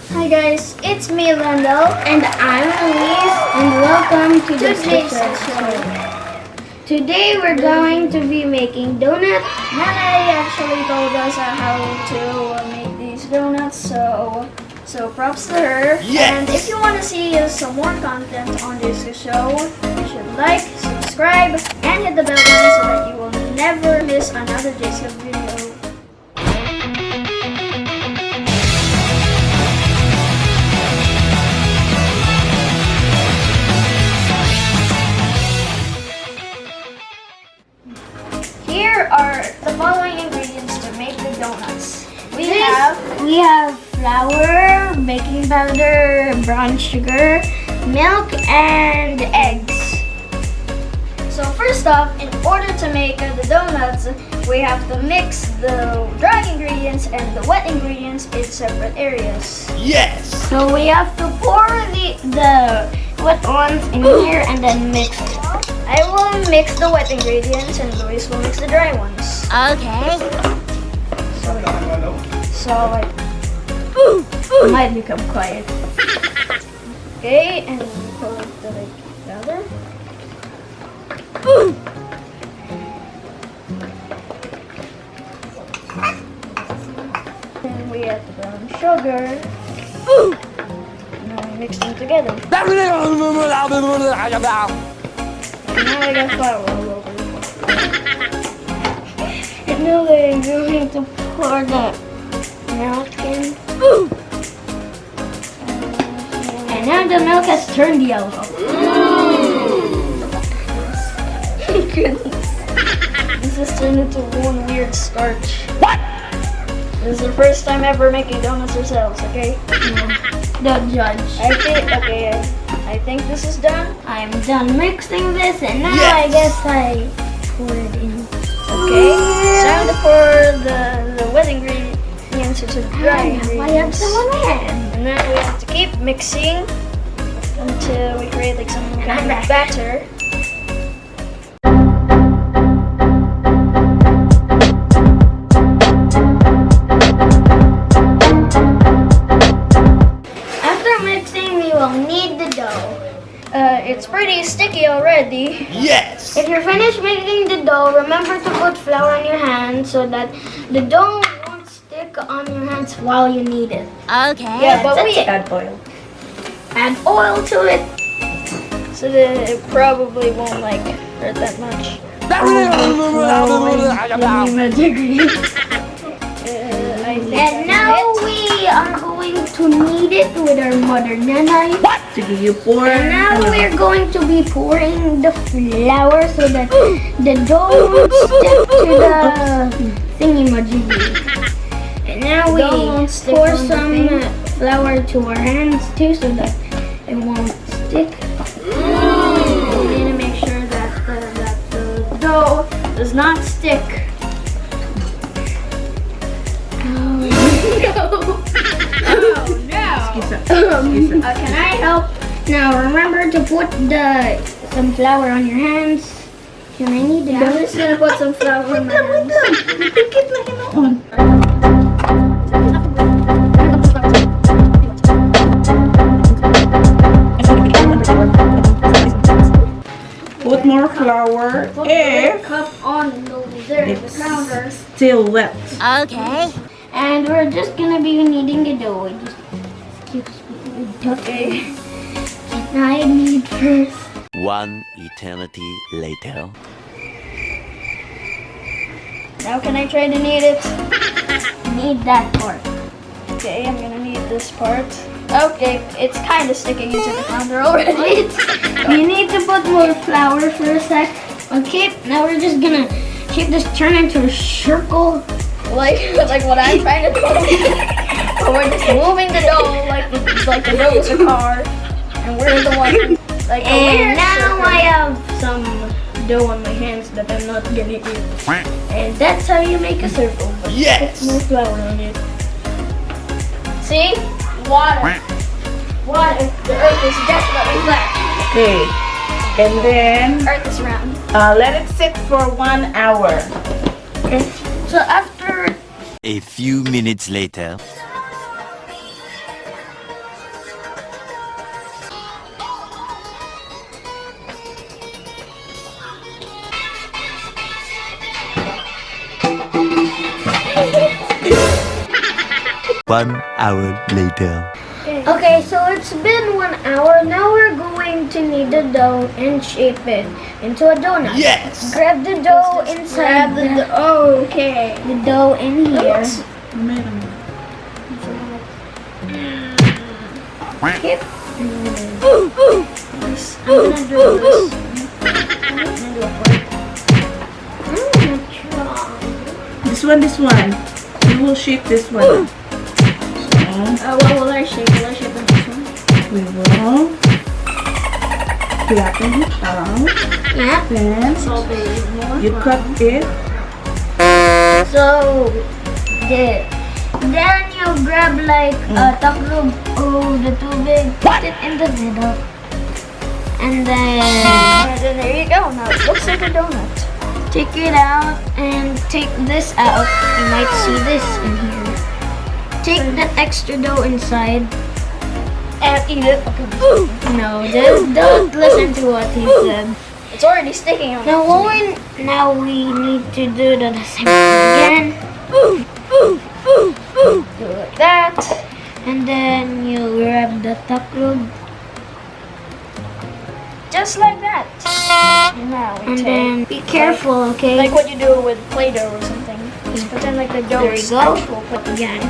Hi guys, it's me Lendle And I'm Elise, and welcome to today's show. show. Today we're going to be making donuts. Nanay actually told us how to make these donuts, so props to her. Yes. And if you want to see some more content on this show, you should like, subscribe, and hit the bell button so that you will never miss another JCF video. Here are the following ingredients to make the donuts. We have flour, baking powder, brown sugar, milk, and eggs. So first off, in order to make the donuts, we have to mix the dry ingredients and the wet ingredients in separate areas. Yes. So we have to pour the wet ones in here and then mix it. I will mix the wet ingredients and Luis will mix the dry ones. Okay. So like, I might become quiet. okay, and we put the baking powder. And we add the brown sugar. Now we mix them together. And now we got flour all over. And now we're going to pour the milk in. And now the milk has turned yellow. This has turned into one weird starch. What? This is the first time ever making donuts ourselves, okay? Don't judge. I think this is done. I'm done mixing this, and now Yes. I guess I pour it in. Okay, it's time to pour the wet ingredients into the dry I have ingredients. some on my hand. And then we have to keep mixing until we create like some kind of batter. After mixing, we will knead the dough. It's pretty sticky already. Yes. If you're finished making the dough, remember to put flour on your hands so that the dough won't stick on your hands while you knead it. Okay. Yeah, but we add oil. Add oil to it. so that it probably won't like hurt that much. And now we are going to knead it with our mother Nanay. And now we're going to be pouring the flour so that the dough won't stick to the thingy-majiggy. And now we Don't stick pour on the some thing. flour to our hands too so that it won't stick. We need to make sure that the dough does not stick. Can I help? Now remember to put some flour on your hands. Can I need the I'm dough? just gonna put some flour in my hands. Put more flour Put if the cup on there, the it's counter. still wet. Okay. And we're just gonna be kneading the dough. Okay. Can I knead first? One eternity later. Now can I try to knead it? Knead that part. Okay, I'm gonna knead this part. Okay, it's kind of sticking into the counter already. You need to put more flour for a sec. Okay, now we're just gonna keep this turn into a circle. like what I'm trying to do. So we're just moving the dough like the dough is a car, and we're the one like a And weird now circle. I have some dough on my hands that I'm not gonna eat. And that's how you make a circle. But Yes. put more flour on it. See? Water. Water. The earth is definitely flat. Okay. And then Earth is round. let it sit for 1 hour. Okay. So after A few minutes later. 1 hour later. Okay, so it's been 1 hour. Now we're going to knead the dough and shape it into a donut. Yes! Grab the dough inside Okay. the dough in here. Skip. I'm gonna do this. This one. We will shape this one. What will I shape? Will I shape in this one? We will flatten it out. Yeah. Then More. you cut it. So, then you grab like a taklog of the tubig, put it in the middle, and then And then there you go. Now it looks like a donut. take it out and take this out. You might see this in here. Take the extra dough inside. And eat it. No, don't listen to what he said. It's already sticking on. Now we need to do the same thing again. Do like that. And then you grab the taklog. Just like that. Now we And take. then be careful, okay? Like what you do with Play-Doh or something. Just pretend like the dough There you is go. actual Play-Doh. Again.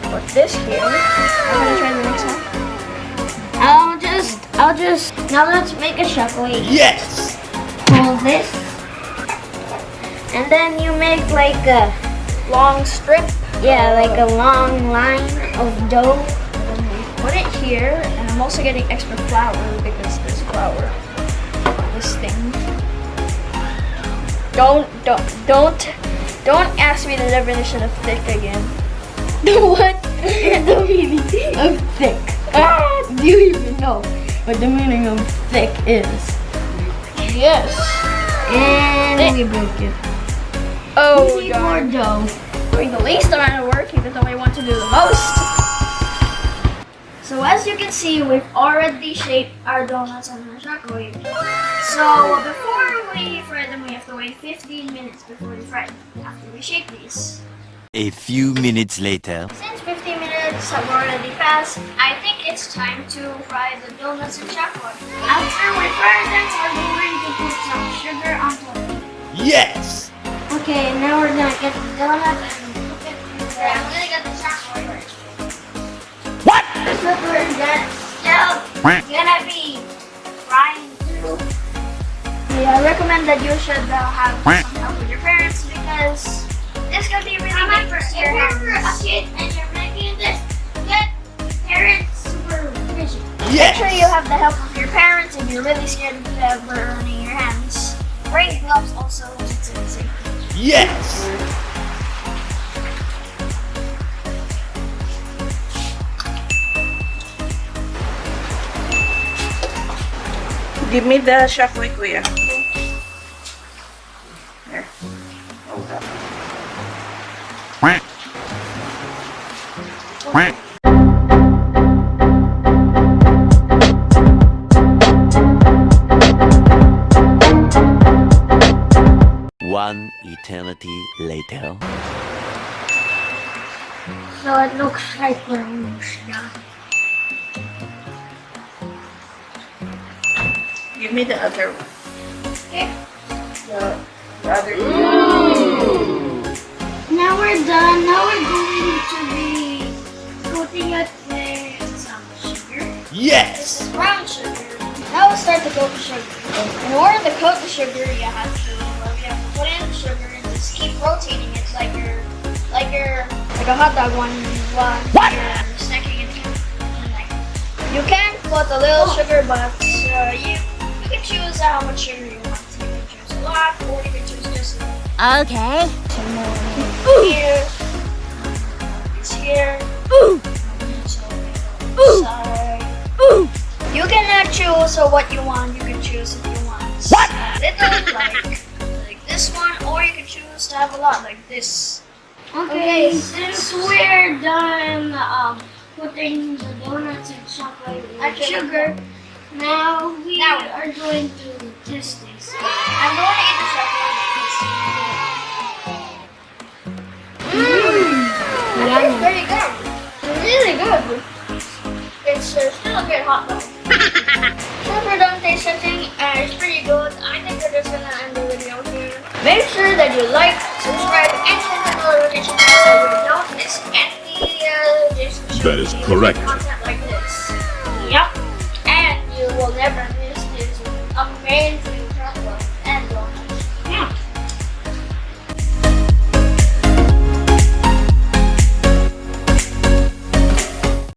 Put this here. I'm gonna try the next one. I'll just now let's make a shakoy. Yes! Hold this. And then you make like a Long strip. like a long line of dough. Put it here, and I'm also getting extra flour because there's flour on this thing. Don't ask me the definition of thick again. What is the meaning of thick? Do you even know what the meaning of thick is? Yes. And we broke it. Oh, We need more God. dough. Doing the least amount of work, even though I want to do the most. So as you can see, we've already shaped our donuts on the shakoy. So before we fry them, we have to wait 15 minutes before we fry them, after we shape these. A few minutes later. Since 15 minutes have already passed, I think it's time to fry the donuts in shakoy. After we fry them, we're going to put some sugar on top. Yes! Okay, now we're gonna get the donut and cook it in Yeah, I'm the gonna get the shakoy first. What? We're still gonna be frying too. Yeah, I recommend that you should have some help with your parents because this could be really dangerous to your hands. If you're a kid and you're making this, get parents supervision. Make Yes! sure you have the help of your parents if you're really scared of burning your hands. Wearing gloves also is easy. Yes! Give me the shakoy, kuya. There. Hold up. Quack. Quack. One eternity later. So it looks like we're almost done. Give me the other one. Okay. The other Now we're done. Now we're going to be coating it with some sugar. Yes! Brown sugar. Now we'll start to coat the sugar. In order to coat the sugar, you have to put in the sugar and just keep rotating it like a hot dog one while you're snacking it. You can put a little sugar, but you can choose how much sugar you want. You can choose a lot, or you can choose just a little. Okay. Some more here. It's here. So, side. You cannot choose what you want. You can choose if you want a little, like this one, or you can choose to have a lot, like this. Okay, since we're done putting the donuts and chocolate and sugar, now we are going to test this. I'm going to eat the chocolate. Yummy. Very good. good. It's still a good hot dog. So we're done taste testing, it's pretty good. I think we're just gonna end the video here. Make sure that you like, subscribe, and hit the notification bell so you don't miss any That is correct. content like this. Yep. And you will never